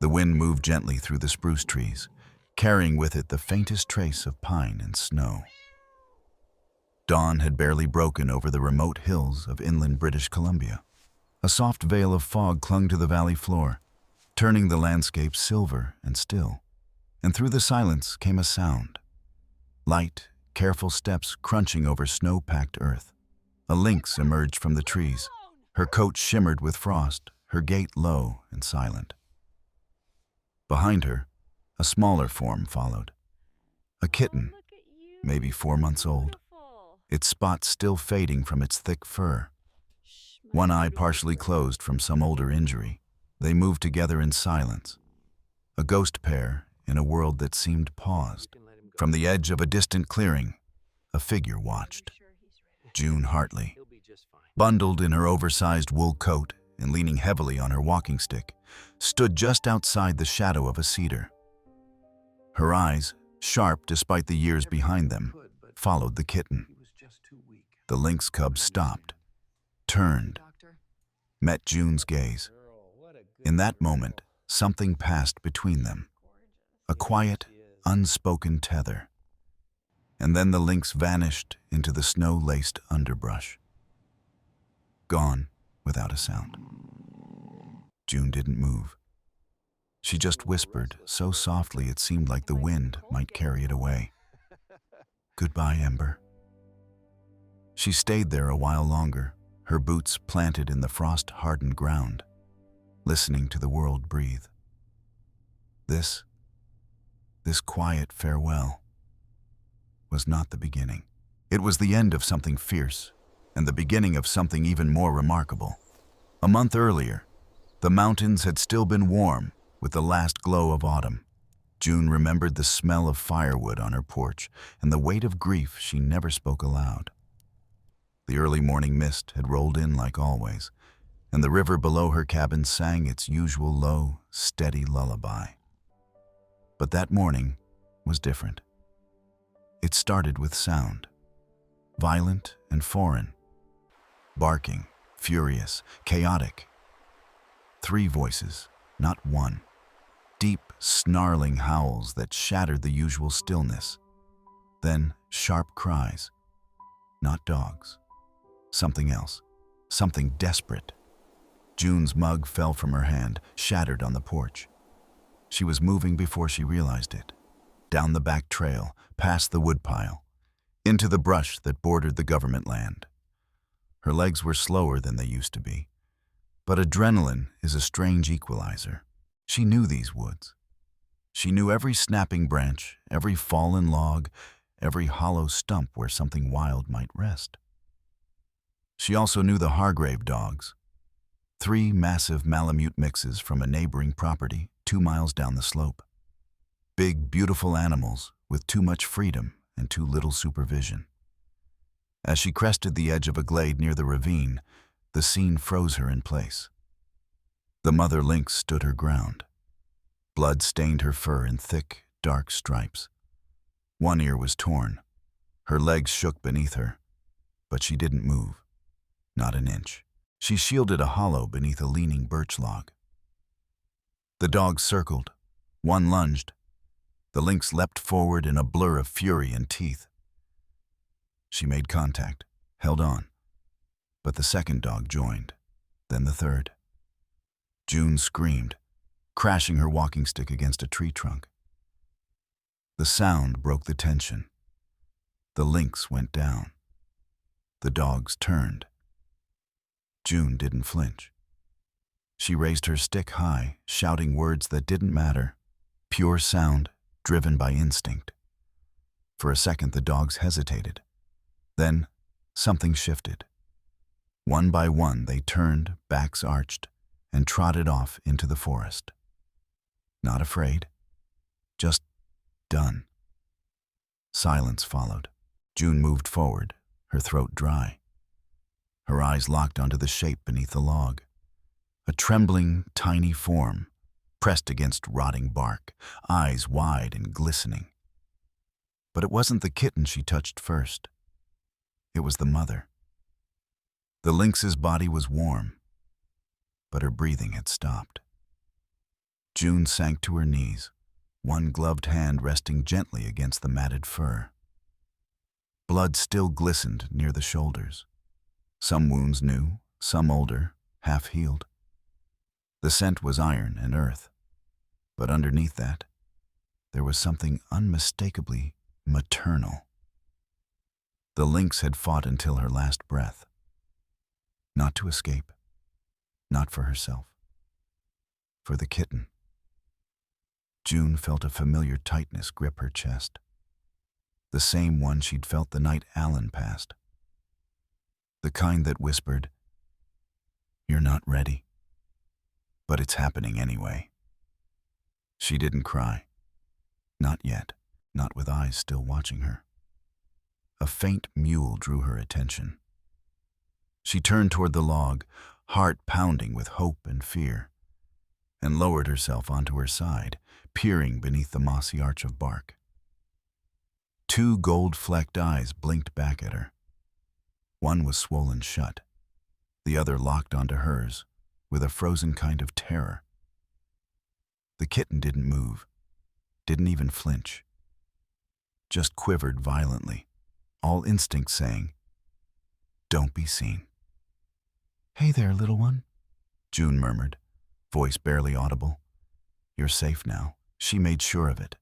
The wind moved gently through the spruce trees, carrying with it the faintest trace of pine and snow. Dawn had barely broken over the remote hills of inland British Columbia. A soft veil of fog clung to the valley floor, turning the landscape silver and still. And through the silence came a sound. Light, careful steps crunching over snow-packed earth. A lynx emerged from the trees. Her coat shimmered with frost, her gait low and silent. Behind her, a smaller form followed. A kitten, maybe 4 months old, its spots still fading from its thick fur. One eye partially closed from some older injury. They moved together in silence, a ghost pair in a world that seemed paused. From the edge of a distant clearing, a figure watched. June Hartley, bundled in her oversized wool coat and leaning heavily on her walking stick, stood just outside the shadow of a cedar. Her eyes, sharp despite the years behind them, followed the kitten. The lynx cub stopped, turned, met June's gaze. In that moment, something passed between them. A quiet, unspoken tether. And then the lynx vanished into the snow-laced underbrush. Gone without a sound. June didn't move. She just whispered, so softly it seemed like the wind might carry it away. "Goodbye, Ember." She stayed there a while longer, her boots planted in the frost-hardened ground, listening to the world breathe. This quiet farewell was not the beginning. It was the end of something fierce and the beginning of something even more remarkable. A month earlier, the mountains had still been warm with the last glow of autumn. June remembered the smell of firewood on her porch and the weight of grief she never spoke aloud. The early morning mist had rolled in like always, and the river below her cabin sang its usual low, steady lullaby. But that morning was different. It started with sound, violent and foreign, barking, furious, chaotic. 3 voices, not one. Deep, snarling howls that shattered the usual stillness. Then sharp cries, not dogs. Something else, something desperate. June's mug fell from her hand, shattered on the porch. She was moving before she realized it. Down the back trail, past the woodpile, into the brush that bordered the government land. Her legs were slower than they used to be. But adrenaline is a strange equalizer. She knew these woods. She knew every snapping branch, every fallen log, every hollow stump where something wild might rest. She also knew the Hargrave dogs, 3 massive Malamute mixes from a neighboring property 2 miles down the slope. Big, beautiful animals with too much freedom and too little supervision. As she crested the edge of a glade near the ravine, the scene froze her in place. The mother lynx stood her ground. Blood stained her fur in thick, dark stripes. One ear was torn. Her legs shook beneath her, but she didn't move. Not an inch. She shielded a hollow beneath a leaning birch log. The dogs circled. One lunged. The lynx leapt forward in a blur of fury and teeth. She made contact, held on. But the second dog joined, then the third. June screamed, crashing her walking stick against a tree trunk. The sound broke the tension. The lynx went down. The dogs turned. June didn't flinch. She raised her stick high, shouting words that didn't matter, pure sound driven by instinct. For a second, the dogs hesitated. Then, something shifted. One by one, they turned, backs arched, and trotted off into the forest. Not afraid, just done. Silence followed. June moved forward, her throat dry. Her eyes locked onto the shape beneath the log. A trembling, tiny form, pressed against rotting bark, eyes wide and glistening. But it wasn't the kitten she touched first. It was the mother. The lynx's body was warm, but her breathing had stopped. June sank to her knees, one gloved hand resting gently against the matted fur. Blood still glistened near the shoulders. Some wounds new, some older, half-healed. The scent was iron and earth, but underneath that, there was something unmistakably maternal. The lynx had fought until her last breath. Not to escape, not for herself, for the kitten. June felt a familiar tightness grip her chest, the same one she'd felt the night Alan passed. The kind that whispered, "You're not ready, but it's happening anyway." She didn't cry. Not yet, not with eyes still watching her. A faint mewl drew her attention. She turned toward the log, heart pounding with hope and fear, and lowered herself onto her side, peering beneath the mossy arch of bark. Two gold-flecked eyes blinked back at her. One was swollen shut, the other locked onto hers with a frozen kind of terror. The kitten didn't move, didn't even flinch, just quivered violently, all instinct saying, "Don't be seen." "Hey there, little one," June murmured, voice barely audible. "You're safe now." She made sure of it.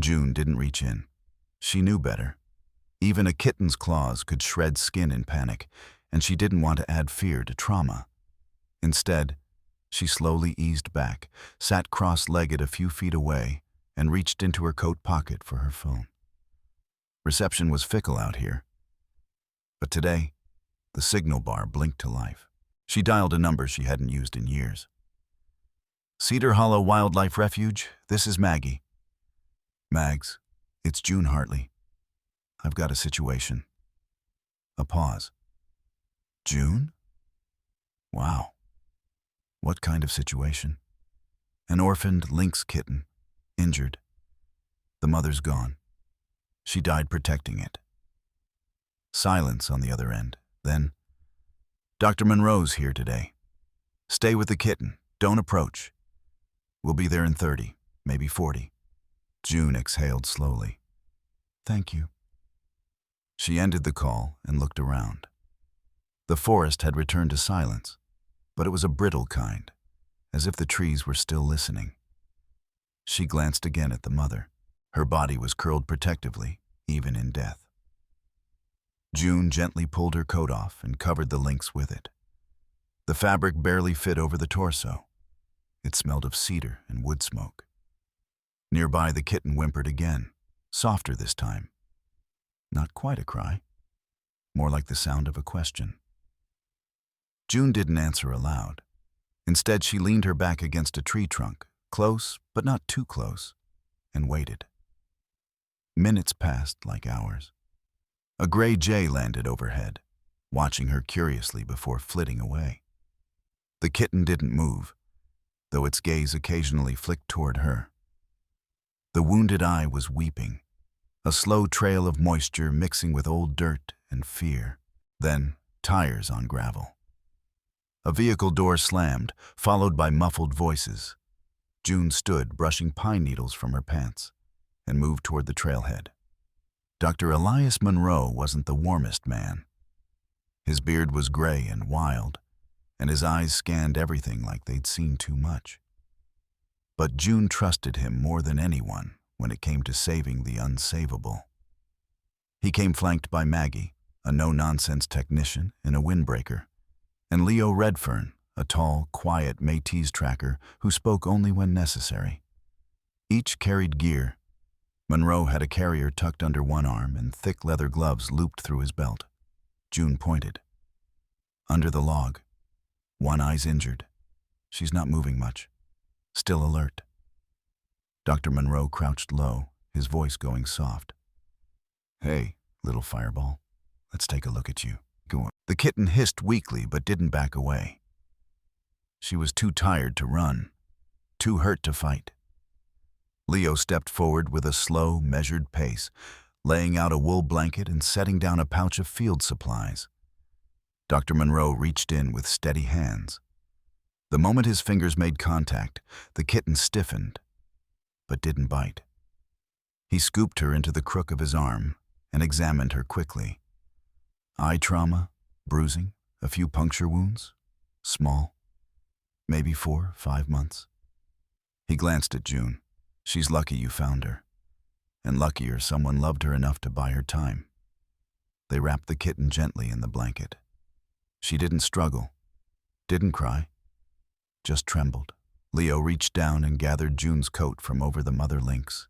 June didn't reach in. She knew better. Even a kitten's claws could shred skin in panic, and she didn't want to add fear to trauma. Instead, she slowly eased back, sat cross-legged a few feet away, and reached into her coat pocket for her phone. Reception was fickle out here. But today, the signal bar blinked to life. She dialed a number she hadn't used in years. "Cedar Hollow Wildlife Refuge, this is Maggie." "Mags, it's June Hartley. I've got a situation." A pause. "June? Wow. What kind of situation?" "An orphaned lynx kitten, injured. The mother's gone. She died protecting it." Silence on the other end. Then, "Dr. Monroe's here today. Stay with the kitten. Don't approach. We'll be there in 30, maybe 40. June exhaled slowly. "Thank you." She ended the call and looked around. The forest had returned to silence, but it was a brittle kind, as if the trees were still listening. She glanced again at the mother. Her body was curled protectively, even in death. June gently pulled her coat off and covered the lynx with it. The fabric barely fit over the torso. It smelled of cedar and wood smoke. Nearby, the kitten whimpered again, softer this time. Not quite a cry, more like the sound of a question. June didn't answer aloud. Instead, she leaned her back against a tree trunk, close but not too close, and waited. Minutes passed like hours. A gray jay landed overhead, watching her curiously before flitting away. The kitten didn't move, though its gaze occasionally flicked toward her. The wounded eye was weeping, a slow trail of moisture mixing with old dirt and fear. Then, tires on gravel. A vehicle door slammed, followed by muffled voices. June stood, brushing pine needles from her pants, and moved toward the trailhead. Dr. Elias Monroe wasn't the warmest man. His beard was gray and wild, and his eyes scanned everything like they'd seen too much. But June trusted him more than anyone when it came to saving the unsavable. He came flanked by Maggie, a no-nonsense technician in a windbreaker, and Leo Redfern, a tall, quiet Métis tracker who spoke only when necessary. Each carried gear. Monroe had a carrier tucked under one arm and thick leather gloves looped through his belt. June pointed. Under the log. One eye's injured. She's not moving much. Still alert. Dr. Monroe crouched low, his voice going soft. "Hey, little fireball, let's take a look at you. Go on." The kitten hissed weakly but didn't back away. She was too tired to run, too hurt to fight. Leo stepped forward with a slow, measured pace, laying out a wool blanket and setting down a pouch of field supplies. Dr. Monroe reached in with steady hands. The moment his fingers made contact, the kitten stiffened, but didn't bite. He scooped her into the crook of his arm and examined her quickly. Eye trauma, bruising, a few puncture wounds, small, maybe 4-5 months. He glanced at June. She's lucky you found her, and luckier someone loved her enough to buy her time. They wrapped the kitten gently in the blanket. She didn't struggle, didn't cry, just trembled. Leo reached down and gathered June's coat from over the mother lynx.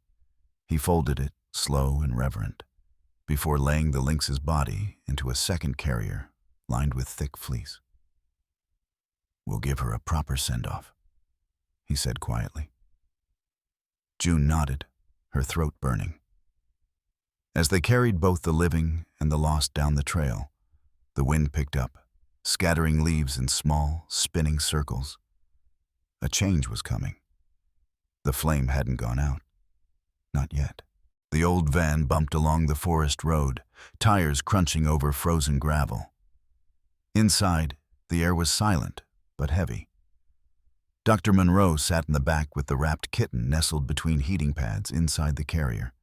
He folded it, slow and reverent, before laying the lynx's body into a second carrier lined with thick fleece. "We'll give her a proper send-off," he said quietly. June nodded, her throat burning. As they carried both the living and the lost down the trail, the wind picked up, scattering leaves in small, spinning circles. A change was coming. The flame hadn't gone out. Not yet. The old van bumped along the forest road, tires crunching over frozen gravel. Inside, the air was silent, but heavy. Dr. Monroe sat in the back with the wrapped kitten nestled between heating pads inside the carrier,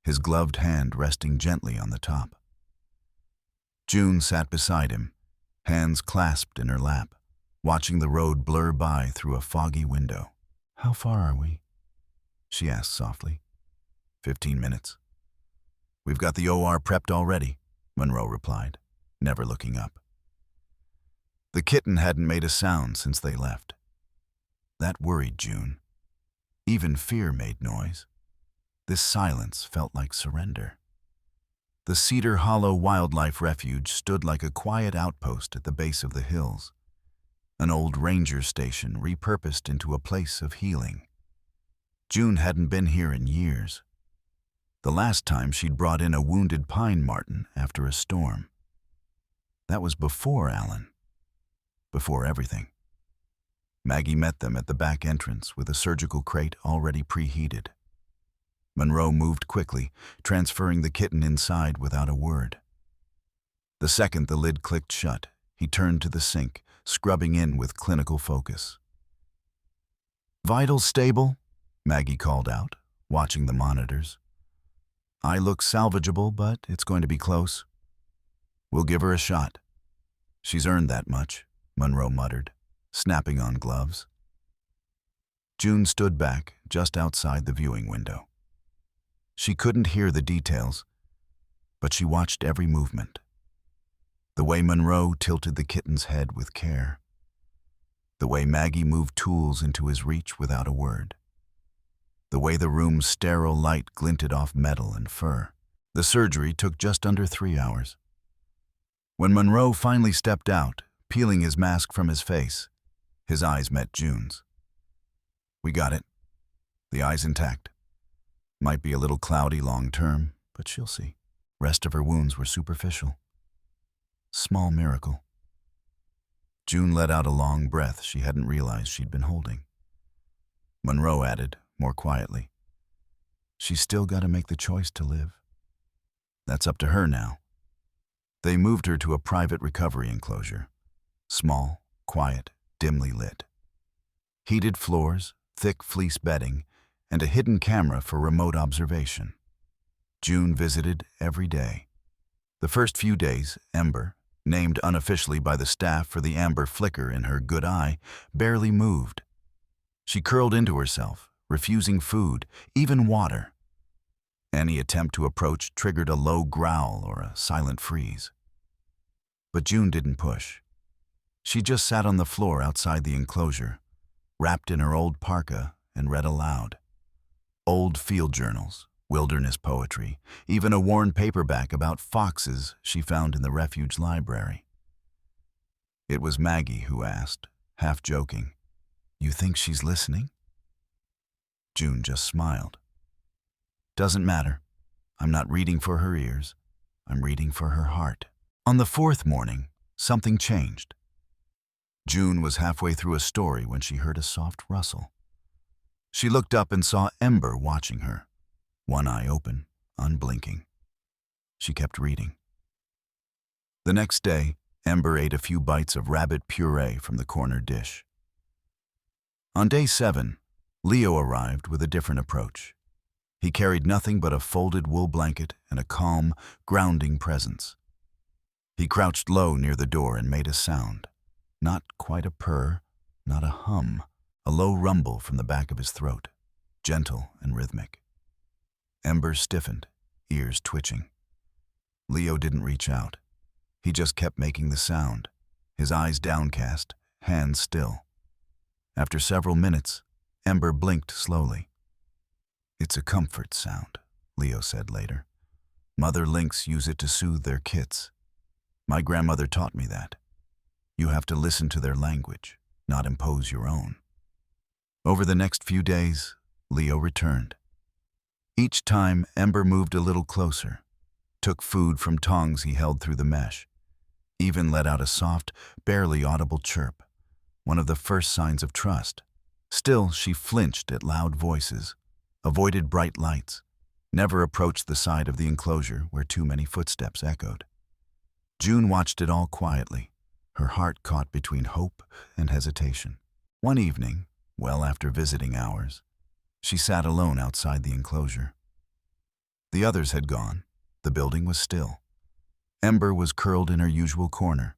his gloved hand resting gently on the top. June sat beside him, hands clasped in her lap, watching the road blur by through a foggy window. "How far are we?" she asked softly. 15 minutes. "We've got the OR prepped already," Monroe replied, never looking up. The kitten hadn't made a sound since they left. That worried June. Even fear made noise. This silence felt like surrender. The Cedar Hollow Wildlife Refuge stood like a quiet outpost at the base of the hills, an old ranger station repurposed into a place of healing. June hadn't been here in years. The last time she'd brought in a wounded pine marten after a storm. That was before Alan. Before everything. Maggie met them at the back entrance with a surgical crate already preheated. Monroe moved quickly, transferring the kitten inside without a word. The second the lid clicked shut, he turned to the sink, scrubbing in with clinical focus. "Vitals stable?" Maggie called out, watching the monitors. "Eye looks salvageable, but it's going to be close. We'll give her a shot. She's earned that much," Monroe muttered, snapping on gloves. June stood back, just outside the viewing window. She couldn't hear the details, but she watched every movement. The way Monroe tilted the kitten's head with care. The way Maggie moved tools into his reach without a word. The way the room's sterile light glinted off metal and fur. The surgery took just under 3 hours. When Monroe finally stepped out, peeling his mask from his face, his eyes met June's. "We got it. The eye's intact. Might be a little cloudy long term, but she'll see. Rest of her wounds were superficial. Small miracle." June let out a long breath she hadn't realized she'd been holding. Monroe added, more quietly, "She's still got to make the choice to live. That's up to her now." They moved her to a private recovery enclosure. Small, quiet, dimly lit. Heated floors, thick fleece bedding, and a hidden camera for remote observation. June visited every day. The first few days, Ember, named unofficially by the staff for the amber flicker in her good eye, barely moved. She curled into herself, refusing food, even water. Any attempt to approach triggered a low growl or a silent freeze. But June didn't push. She just sat on the floor outside the enclosure, wrapped in her old parka, and read aloud. Old field journals, wilderness poetry, even a worn paperback about foxes she found in the refuge library. It was Maggie who asked, half joking, "You think she's listening?" June just smiled. "Doesn't matter. I'm not reading for her ears. I'm reading for her heart." On the 4th morning, something changed. June was halfway through a story when she heard a soft rustle. She looked up and saw Ember watching her, one eye open, unblinking. She kept reading. The next day, Ember ate a few bites of rabbit puree from the corner dish. On day 7, Leo arrived with a different approach. He carried nothing but a folded wool blanket and a calm, grounding presence. He crouched low near the door and made a sound. Not quite a purr, not a hum, a low rumble from the back of his throat, gentle and rhythmic. Ember stiffened, ears twitching. Leo didn't reach out. He just kept making the sound, his eyes downcast, hands still. After several minutes, Ember blinked slowly. "It's a comfort sound," Leo said later. "Mother lynx use it to soothe their kits. My grandmother taught me that. You have to listen to their language, not impose your own." Over the next few days, Leo returned. Each time, Ember moved a little closer, took food from tongs he held through the mesh, even let out a soft, barely audible chirp, one of the first signs of trust. Still, she flinched at loud voices, avoided bright lights, never approached the side of the enclosure where too many footsteps echoed. June watched it all quietly, her heart caught between hope and hesitation. One evening, well after visiting hours, she sat alone outside the enclosure. The others had gone. The building was still. Ember was curled in her usual corner.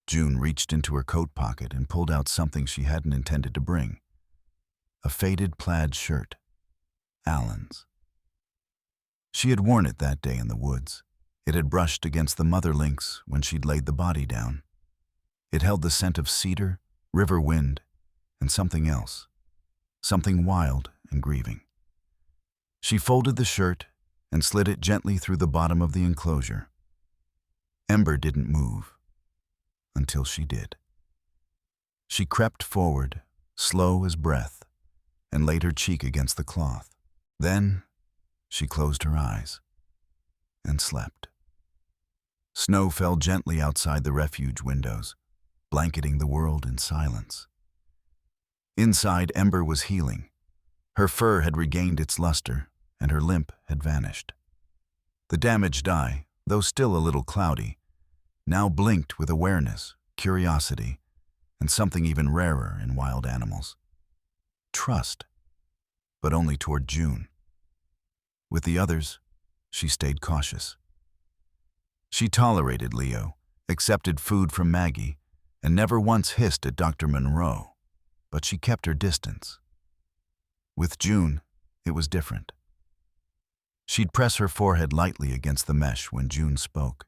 June reached into her coat pocket and pulled out something she hadn't intended to bring. A faded plaid shirt. Alan's. She had worn it that day in the woods. It had brushed against the mother lynx when she'd laid the body down. It held the scent of cedar, river wind, and something else. Something wild and grieving. She folded the shirt and slid it gently through the bottom of the enclosure. Ember didn't move until she did. She crept forward, slow as breath, and laid her cheek against the cloth. Then she closed her eyes and slept. Snow fell gently outside the refuge windows, blanketing the world in silence. Inside, Ember was healing. Her fur had regained its luster, and her limp had vanished. The damaged eye, though still a little cloudy, now blinked with awareness, curiosity, and something even rarer in wild animals. Trust, but only toward June. With the others, she stayed cautious. She tolerated Leo, accepted food from Maggie, and never once hissed at Dr. Monroe, but she kept her distance. With June, it was different. She'd press her forehead lightly against the mesh when June spoke.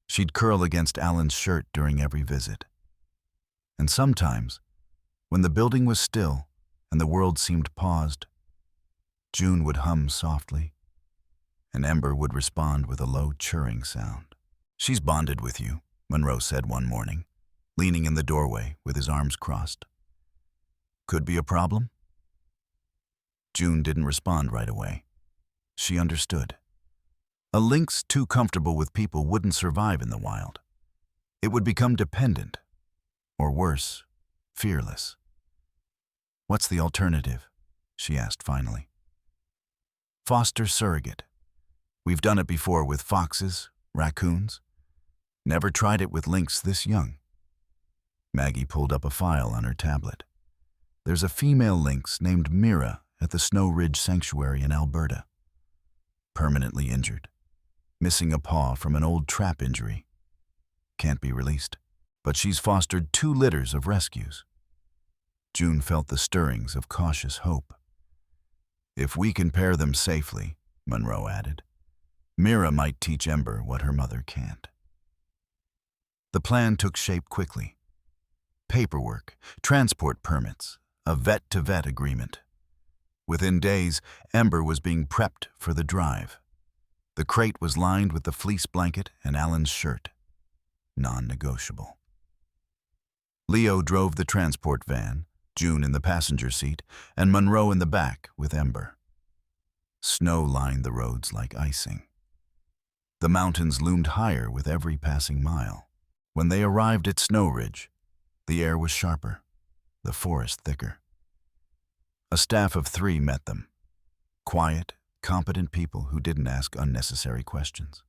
She'd curl against Alan's shirt during every visit. And sometimes, when the building was still and the world seemed paused, June would hum softly, and Ember would respond with a low churring sound. "She's bonded with you," Monroe said one morning, leaning in the doorway with his arms crossed. "Could be a problem?" June didn't respond right away. She understood. A lynx too comfortable with people wouldn't survive in the wild. It would become dependent, or worse, fearless. "What's the alternative?" she asked finally. "Foster surrogate. We've done it before with foxes, raccoons. Never tried it with lynx this young." Maggie pulled up a file on her tablet. "There's a female lynx named Mira at the Snow Ridge Sanctuary in Alberta. Permanently injured. Missing a paw from an old trap injury. Can't be released. But she's fostered 2 litters of rescues." June felt the stirrings of cautious hope. "If we can pair them safely," Monroe added, "Mira might teach Ember what her mother can't." The plan took shape quickly. Paperwork, transport permits, a vet-to-vet agreement. Within days, Ember was being prepped for the drive. The crate was lined with the fleece blanket and Alan's shirt. Non-negotiable. Leo drove the transport van, June in the passenger seat, and Monroe in the back with Ember. Snow lined the roads like icing. The mountains loomed higher with every passing mile. When they arrived at Snow Ridge, the air was sharper, the forest thicker. A staff of 3 met them. Quiet, competent people who didn't ask unnecessary questions.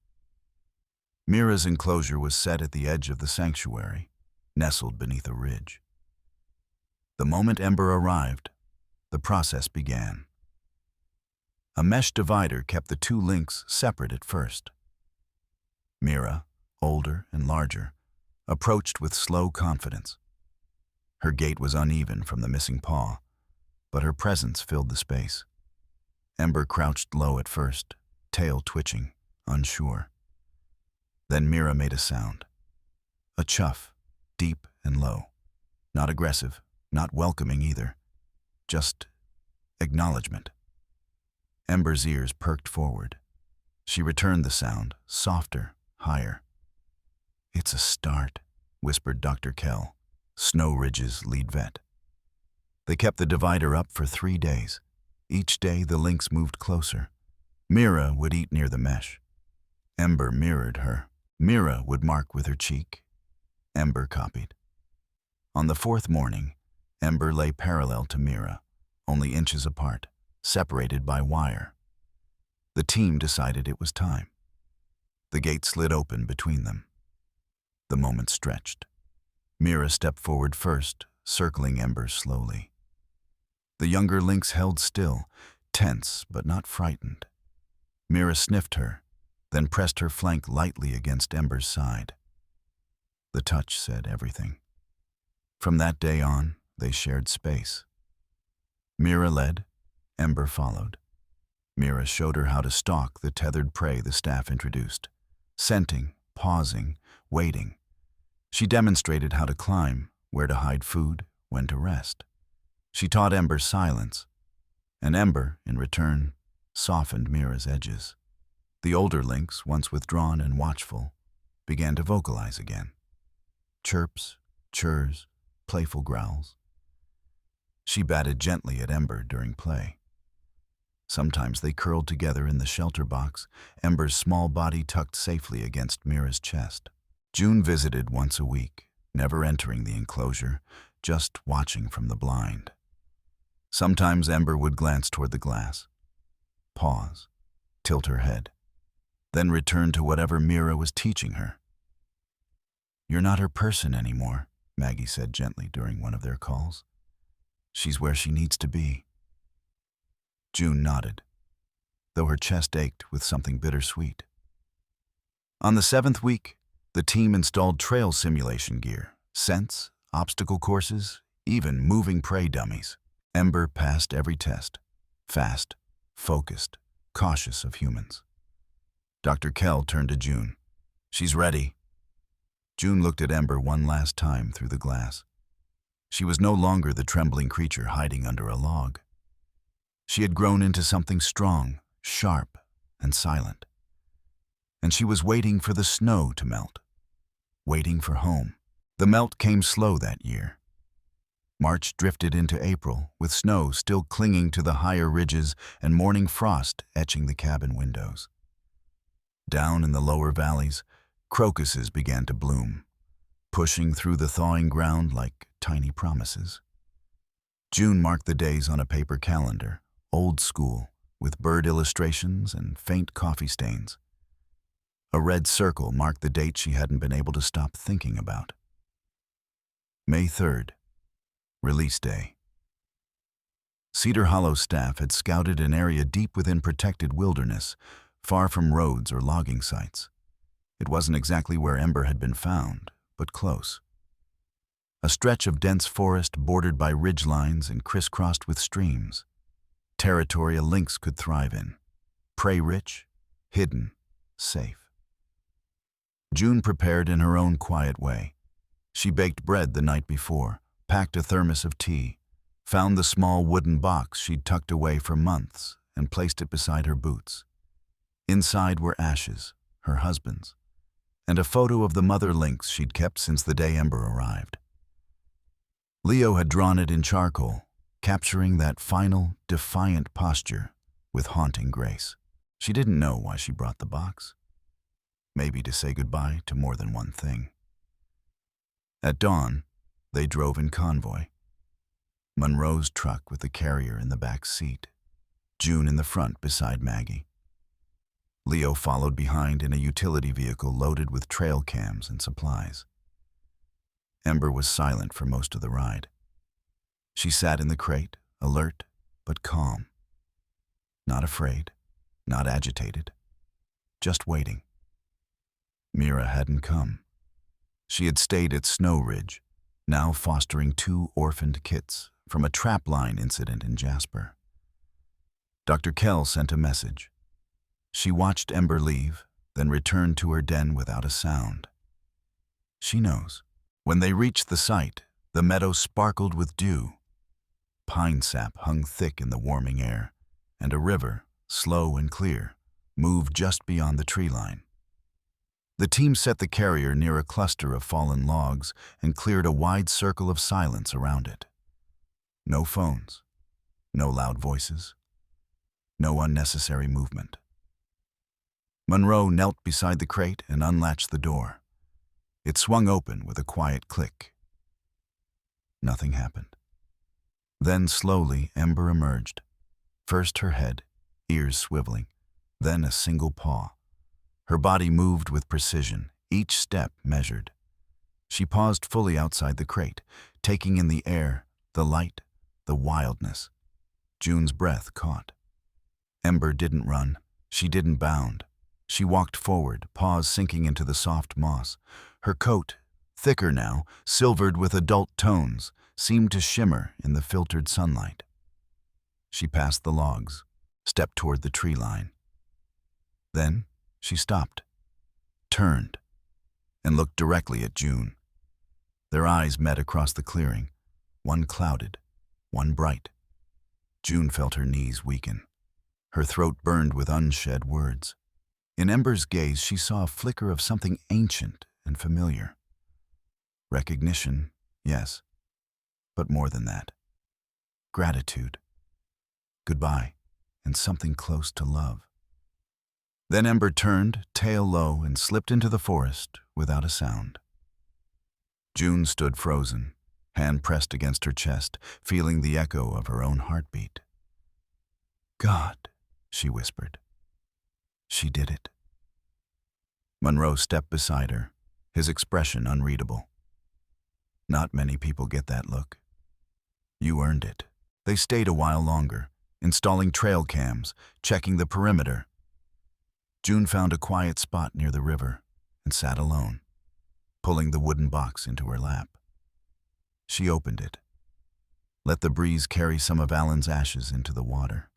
Mira's enclosure was set at the edge of the sanctuary, nestled beneath a ridge. The moment Ember arrived, the process began. A mesh divider kept the two lynx separate at first. Mira, older and larger, approached with slow confidence. Her gait was uneven from the missing paw, but her presence filled the space. Ember crouched low at first, tail twitching, unsure. Then Mira made a sound. A chuff, deep and low. Not aggressive, not welcoming either. Just acknowledgement. Ember's ears perked forward. She returned the sound, softer, higher. "It's a start," whispered Dr. Kell, Snow Ridge's lead vet. They kept the divider up for 3 days. Each day the lynx moved closer. Mira would eat near the mesh. Ember mirrored her. Mira would mark with her cheek. Ember copied. On the 4th morning, Ember lay parallel to Mira, only inches apart, separated by wire. The team decided it was time. The gate slid open between them. The moment stretched. Mira stepped forward first, circling Ember slowly. The younger lynx held still, tense but not frightened. Mira sniffed her, then pressed her flank lightly against Ember's side. The touch said everything. From that day on, they shared space. Mira led, Ember followed. Mira showed her how to stalk the tethered prey the staff introduced, scenting, pausing, waiting. She demonstrated how to climb, where to hide food, when to rest. She taught Ember silence, and Ember, in return, softened Mira's edges. The older lynx, once withdrawn and watchful, began to vocalize again. Chirps, churs, playful growls. She batted gently at Ember during play. Sometimes they curled together in the shelter box, Ember's small body tucked safely against Mira's chest. June visited once a week, never entering the enclosure, just watching from the blind. Sometimes Ember would glance toward the glass, pause, tilt her head, then return to whatever Mira was teaching her. "You're not her person anymore," Maggie said gently during one of their calls. "She's where she needs to be." June nodded, though her chest ached with something bittersweet. On the 7th week, the team installed trail simulation gear, scents, obstacle courses, even moving prey dummies. Ember passed every test, fast, focused, cautious of humans. Dr. Kell turned to June. "She's ready." June looked at Ember one last time through the glass. She was no longer the trembling creature hiding under a log. She had grown into something strong, sharp, and silent. And she was waiting for the snow to melt, waiting for home. The melt came slow that year. March drifted into April, with snow still clinging to the higher ridges and morning frost etching the cabin windows. Down in the lower valleys, crocuses began to bloom, pushing through the thawing ground like tiny promises. June marked the days on a paper calendar, old school, with bird illustrations and faint coffee stains. A red circle marked the date she hadn't been able to stop thinking about. May 3rd, Release Day. Cedar Hollow staff had scouted an area deep within protected wilderness, far from roads or logging sites. It wasn't exactly where Ember had been found, but close. A stretch of dense forest bordered by ridgelines and crisscrossed with streams. Territory a lynx could thrive in. Prey-rich, hidden, safe. June prepared in her own quiet way. She baked bread the night before, packed a thermos of tea, found the small wooden box she'd tucked away for months, and placed it beside her boots. Inside were ashes, her husband's, and a photo of the mother lynx she'd kept since the day Ember arrived. Leo had drawn it in charcoal, capturing that final, defiant posture with haunting grace. She didn't know why she brought the box. Maybe to say goodbye to more than one thing. At dawn, they drove in convoy. Monroe's truck with the carrier in the back seat, June in the front beside Maggie. Leo followed behind in a utility vehicle loaded with trail cams and supplies. Ember was silent for most of the ride. She sat in the crate, alert but calm. Not afraid, not agitated, just waiting. Mira hadn't come. She had stayed at Snow Ridge, now fostering 2 orphaned kits from a trapline incident in Jasper. Dr. Kell sent a message. She watched Ember leave, then returned to her den without a sound. She knows. When they reached the site, the meadow sparkled with dew. Pine sap hung thick in the warming air, and a river, slow and clear, moved just beyond the tree line. The team set the carrier near a cluster of fallen logs and cleared a wide circle of silence around it. No phones, no loud voices, no unnecessary movement. Monroe knelt beside the crate and unlatched the door. It swung open with a quiet click. Nothing happened. Then slowly Ember emerged. First her head, ears swiveling, then a single paw. Her body moved with precision, each step measured. She paused fully outside the crate, taking in the air, the light, the wildness. June's breath caught. Ember didn't run. She didn't bound. She walked forward, paws sinking into the soft moss. Her coat, thicker now, silvered with adult tones, seemed to shimmer in the filtered sunlight. She passed the logs, stepped toward the tree line. Then she stopped, turned, and looked directly at June. Their eyes met across the clearing, one clouded, one bright. June felt her knees weaken. Her throat burned with unshed words. In Ember's gaze, she saw a flicker of something ancient and familiar. Recognition, yes, but more than that. Gratitude, goodbye, and something close to love. Then Ember turned, tail low, and slipped into the forest without a sound. June stood frozen, hand pressed against her chest, feeling the echo of her own heartbeat. "God," she whispered. She did it. Monroe stepped beside her, his expression unreadable. Not many people get that look. You earned it. They stayed a while longer, installing trail cams, checking the perimeter. June found a quiet spot near the river and sat alone, pulling the wooden box into her lap. She opened it. Let the breeze carry some of Alan's ashes into the water.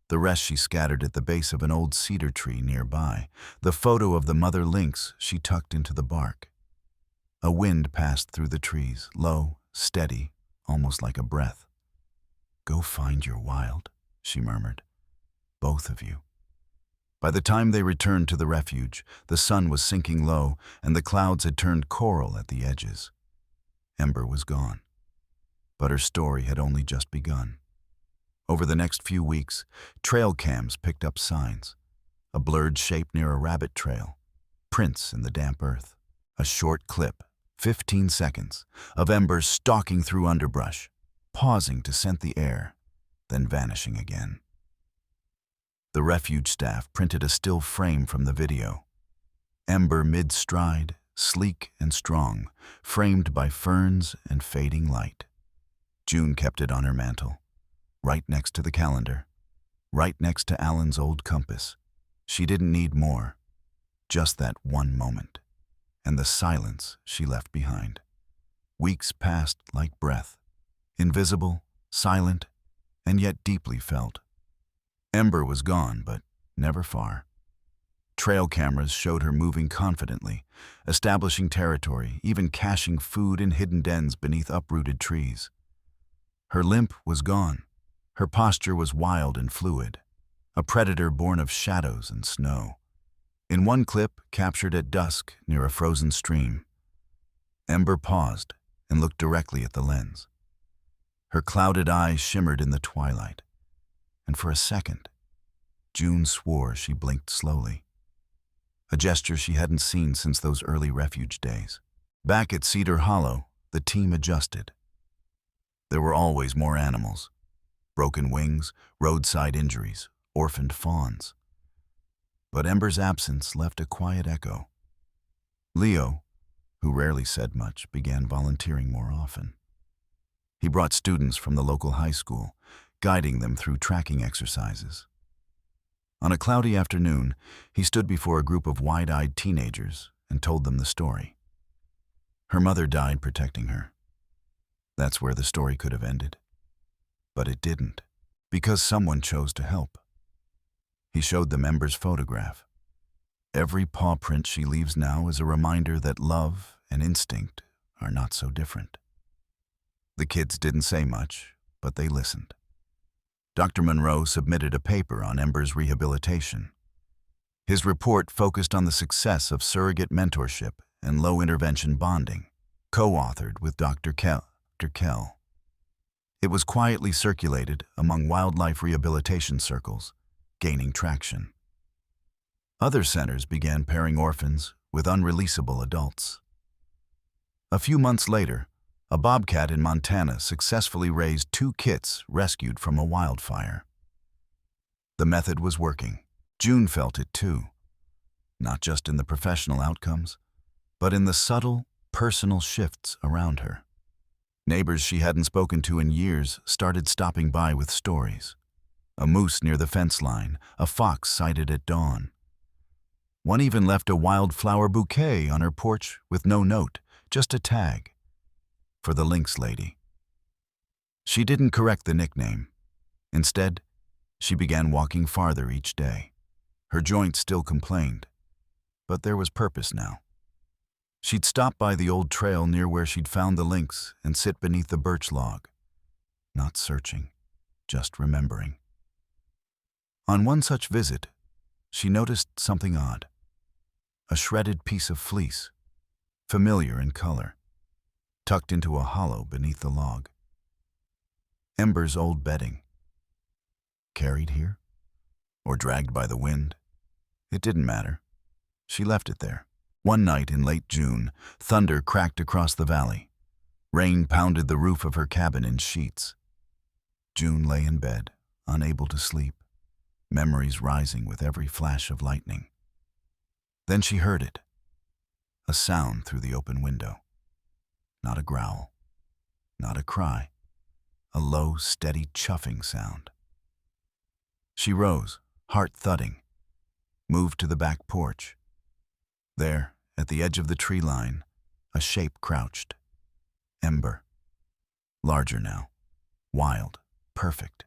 The rest she scattered at the base of an old cedar tree nearby, the photo of the mother lynx she tucked into the bark. A wind passed through the trees, low, steady, almost like a breath. "Go find your wild," she murmured. "Both of you." By the time they returned to the refuge, the sun was sinking low, and the clouds had turned coral at the edges. Ember was gone. But her story had only just begun. Over the next few weeks, trail cams picked up signs. A blurred shape near a rabbit trail, prints in the damp earth. A short clip, 15 seconds, of Ember stalking through underbrush, pausing to scent the air, then vanishing again. The refuge staff printed a still frame from the video. Ember mid-stride, sleek and strong, framed by ferns and fading light. June kept it on her mantle, right next to the calendar, right next to Alan's old compass. She didn't need more, just that one moment, and the silence she left behind. Weeks passed like breath, invisible, silent, and yet deeply felt. Ember was gone, but never far. Trail cameras showed her moving confidently, establishing territory, even caching food in hidden dens beneath uprooted trees. Her limp was gone. Her posture was wild and fluid, a predator born of shadows and snow. In one clip, captured at dusk near a frozen stream, Ember paused and looked directly at the lens. Her clouded eyes shimmered in the twilight, and for a second, June swore she blinked slowly. A gesture she hadn't seen since those early refuge days. Back at Cedar Hollow, the team adjusted. There were always more animals. Broken wings, roadside injuries, orphaned fawns. But Ember's absence left a quiet echo. Leo, who rarely said much, began volunteering more often. He brought students from the local high school, guiding them through tracking exercises. On a cloudy afternoon, he stood before a group of wide-eyed teenagers and told them the story. Her mother died protecting her. That's where the story could have ended. But it didn't, because someone chose to help. He showed them Ember's photograph. Every paw print she leaves now is a reminder that love and instinct are not so different. The kids didn't say much, but they listened. Dr. Monroe submitted a paper on Ember's rehabilitation. His report focused on the success of surrogate mentorship and low-intervention bonding, co-authored with Dr. Kell. It was quietly circulated among wildlife rehabilitation circles, gaining traction. Other centers began pairing orphans with unreleasable adults. A few months later, a bobcat in Montana successfully raised 2 kits rescued from a wildfire. The method was working. June felt it too, not just in the professional outcomes, but in the subtle, personal shifts around her. Neighbors she hadn't spoken to in years started stopping by with stories. A moose near the fence line, a fox sighted at dawn. One even left a wildflower bouquet on her porch with no note, just a tag. For the lynx lady. She didn't correct the nickname. Instead, she began walking farther each day. Her joints still complained, but there was purpose now. She'd stop by the old trail near where she'd found the lynx and sit beneath the birch log, not searching, just remembering. On one such visit, she noticed something odd. A shredded piece of fleece, familiar in color, tucked into a hollow beneath the log. Ember's old bedding. Carried here? Or dragged by the wind? It didn't matter. She left it there. One night in late June, thunder cracked across the valley. Rain pounded the roof of her cabin in sheets. June lay in bed, unable to sleep, memories rising with every flash of lightning. Then she heard it. A sound through the open window. Not a growl, not a cry, a low, steady chuffing sound. She rose, heart thudding, moved to the back porch. There, at the edge of the tree line, a shape crouched. Ember. Larger now, wild, perfect.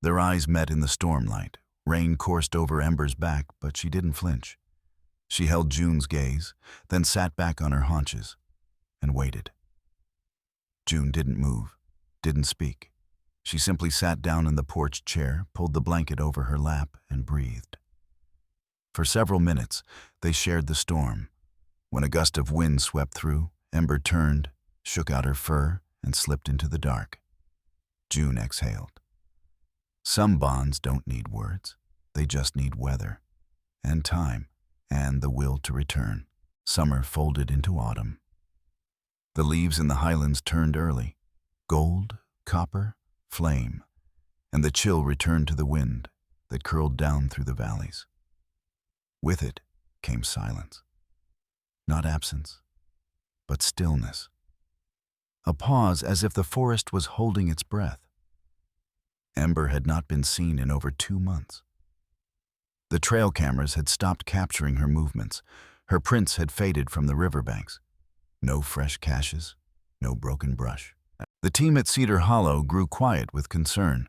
Their eyes met in the stormlight. Rain coursed over Ember's back, but she didn't flinch. She held June's gaze, then sat back on her haunches and waited. June didn't move, didn't speak. She simply sat down in the porch chair, pulled the blanket over her lap, and breathed. For several minutes, they shared the storm. When a gust of wind swept through, Ember turned, shook out her fur, and slipped into the dark. June exhaled. Some bonds don't need words. They just need weather, and time, and the will to return. Summer folded into autumn. The leaves in the highlands turned early, gold, copper, flame, and the chill returned to the wind that curled down through the valleys. With it came silence. Not absence, but stillness. A pause as if the forest was holding its breath. Ember had not been seen in over 2 months. The trail cameras had stopped capturing her movements. Her prints had faded from the riverbanks. No fresh caches, no broken brush. The team at Cedar Hollow grew quiet with concern,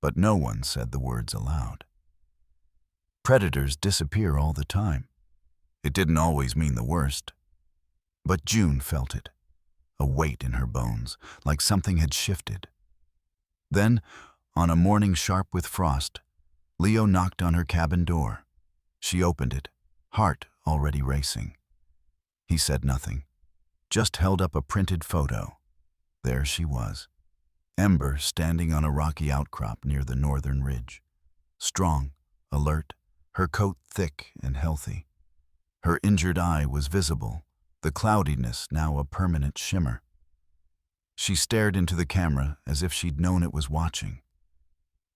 but no one said the words aloud. Predators disappear all the time. It didn't always mean the worst. But June felt it, a weight in her bones, like something had shifted. Then, on a morning sharp with frost, Leo knocked on her cabin door. She opened it, heart already racing. He said nothing, just held up a printed photo. There she was, Ember standing on a rocky outcrop near the northern ridge. Strong, alert, her coat thick and healthy. Her injured eye was visible, the cloudiness now a permanent shimmer. She stared into the camera as if she'd known it was watching.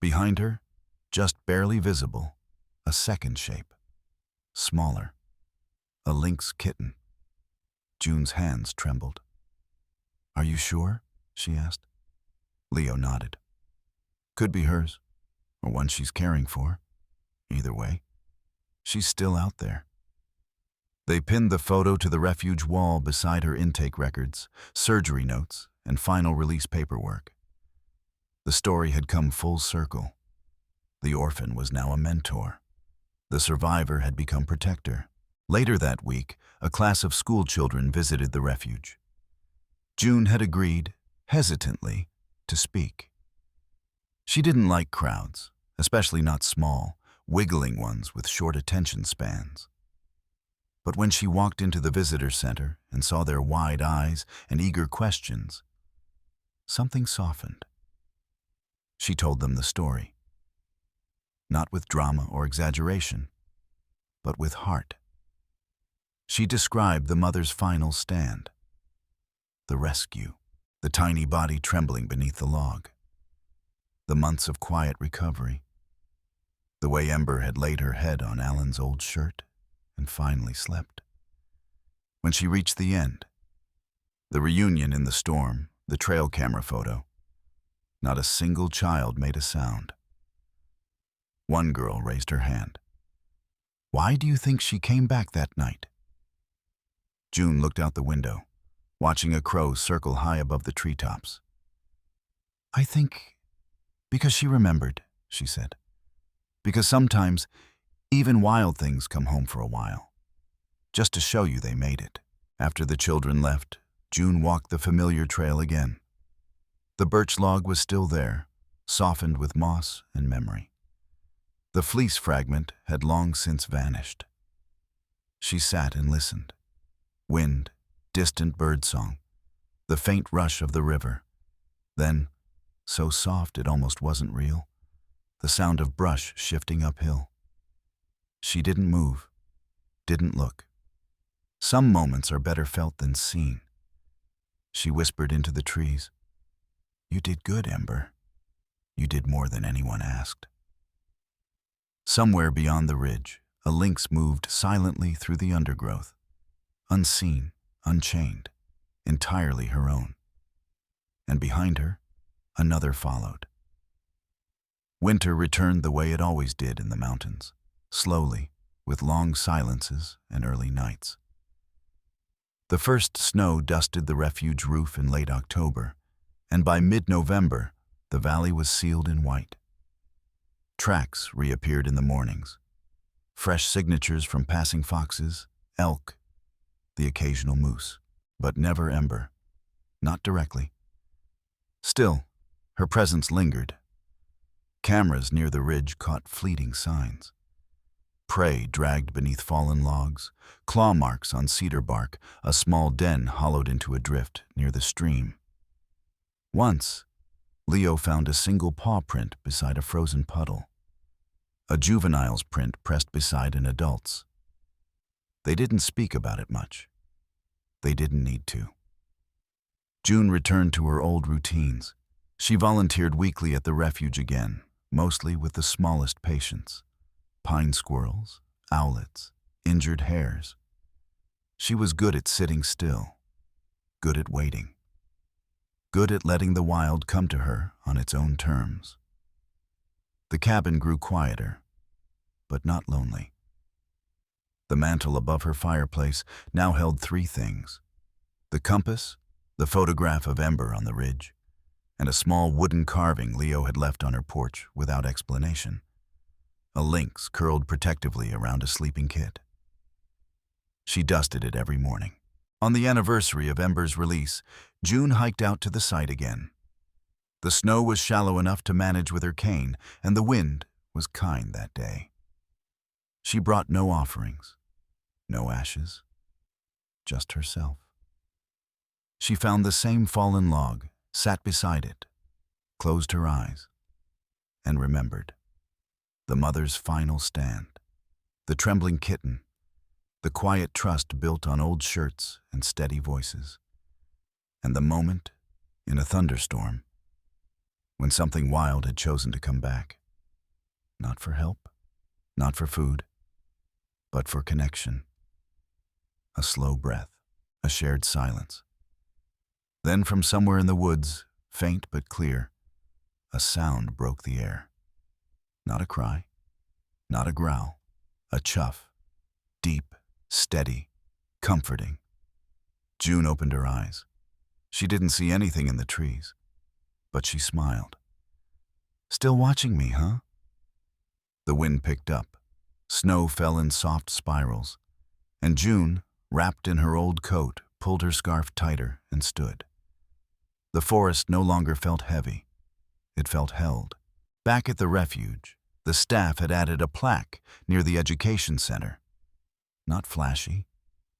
Behind her, just barely visible, a second shape. Smaller. A lynx kitten. June's hands trembled. "Are you sure?" she asked. Leo nodded. Could be hers, or one she's caring for. Either way, she's still out there. They pinned the photo to the refuge wall beside her intake records, surgery notes, and final release paperwork. The story had come full circle. The orphan was now a mentor. The survivor had become protector. Later that week, a class of school children visited the refuge. June had agreed, hesitantly, to speak. She didn't like crowds, especially not small, wiggling ones with short attention spans. But when she walked into the visitor center and saw their wide eyes and eager questions, something softened. She told them the story. Not with drama or exaggeration, but with heart. She described the mother's final stand. The rescue, the tiny body trembling beneath the log. The months of quiet recovery. The way Ember had laid her head on Alan's old shirt and finally slept. When she reached the end, the reunion in the storm, the trail camera photo, not a single child made a sound. One girl raised her hand. Why do you think she came back that night? June looked out the window, watching a crow circle high above the treetops. I think because she remembered, she said. Because sometimes even wild things come home for a while, just to show you they made it. After the children left, June walked the familiar trail again. The birch log was still there, softened with moss and memory. The fleece fragment had long since vanished. She sat and listened. Wind, distant birdsong, the faint rush of the river. Then, so soft it almost wasn't real, the sound of brush shifting uphill. She didn't move, didn't look. Some moments are better felt than seen. She whispered into the trees, You did good, Ember. You did more than anyone asked. Somewhere beyond the ridge, a lynx moved silently through the undergrowth, unseen, unchained, entirely her own. And behind her, another followed. Winter returned the way it always did in the mountains, slowly, with long silences and early nights. The first snow dusted the refuge roof in late October, and by mid-November, the valley was sealed in white. Tracks reappeared in the mornings, fresh signatures from passing foxes, elk, the occasional moose, but never Ember, not directly. Still, her presence lingered. Cameras near the ridge caught fleeting signs. Prey dragged beneath fallen logs, claw marks on cedar bark, a small den hollowed into a drift near the stream. Once, Leo found a single paw print beside a frozen puddle. A juvenile's print pressed beside an adult's. They didn't speak about it much. They didn't need to. June returned to her old routines. She volunteered weekly at the refuge again, mostly with the smallest patients. Pine squirrels, owlets, injured hares. She was good at sitting still, good at waiting, good at letting the wild come to her on its own terms. The cabin grew quieter, but not lonely. The mantel above her fireplace now held three things: the compass, the photograph of Ember on the ridge, and a small wooden carving Leo had left on her porch without explanation. A lynx curled protectively around a sleeping kid. She dusted it every morning. On the anniversary of Ember's release, June hiked out to the site again. The snow was shallow enough to manage with her cane, and the wind was kind that day. She brought no offerings, no ashes, just herself. She found the same fallen log, sat beside it, closed her eyes, and remembered. The mother's final stand, the trembling kitten, the quiet trust built on old shirts and steady voices, and the moment, in a thunderstorm, when something wild had chosen to come back. Not for help, not for food, but for connection. A slow breath, a shared silence. Then from somewhere in the woods, faint but clear, a sound broke the air. Not a cry, not a growl, a chuff, deep, steady, comforting. June opened her eyes. She didn't see anything in the trees, but she smiled. "Still watching me, huh?" The wind picked up. Snow fell in soft spirals, and June, wrapped in her old coat, pulled her scarf tighter and stood. The forest no longer felt heavy. It felt held. Back at the refuge, the staff had added a plaque near the education center. Not flashy,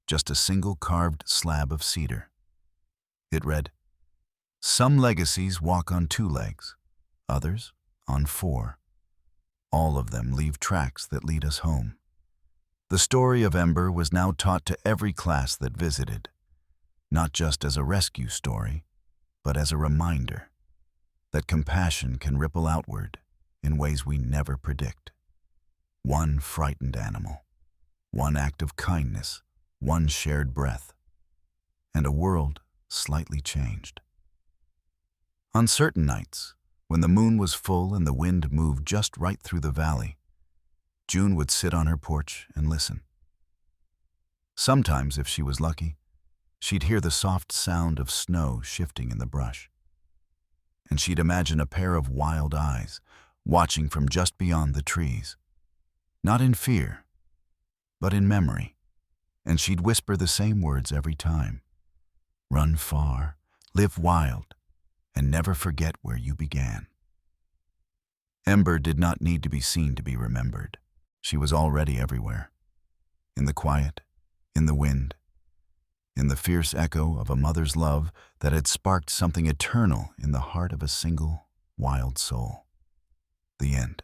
just a single carved slab of cedar. It read, "Some legacies walk on 2 legs, others on 4. All of them leave tracks that lead us home." The story of Ember was now taught to every class that visited, not just as a rescue story, but as a reminder that compassion can ripple outward in ways we never predict. One frightened animal, one act of kindness, one shared breath, and a world slightly changed. On certain nights, when the moon was full and the wind moved just right through the valley, June would sit on her porch and listen. Sometimes, if she was lucky, she'd hear the soft sound of snow shifting in the brush. And she'd imagine a pair of wild eyes watching from just beyond the trees. Not in fear, but in memory. And she'd whisper the same words every time. "Run far, live wild, and never forget where you began." Ember did not need to be seen to be remembered. She was already everywhere. In the quiet, in the wind, in the fierce echo of a mother's love that had sparked something eternal in the heart of a single, wild soul. The end.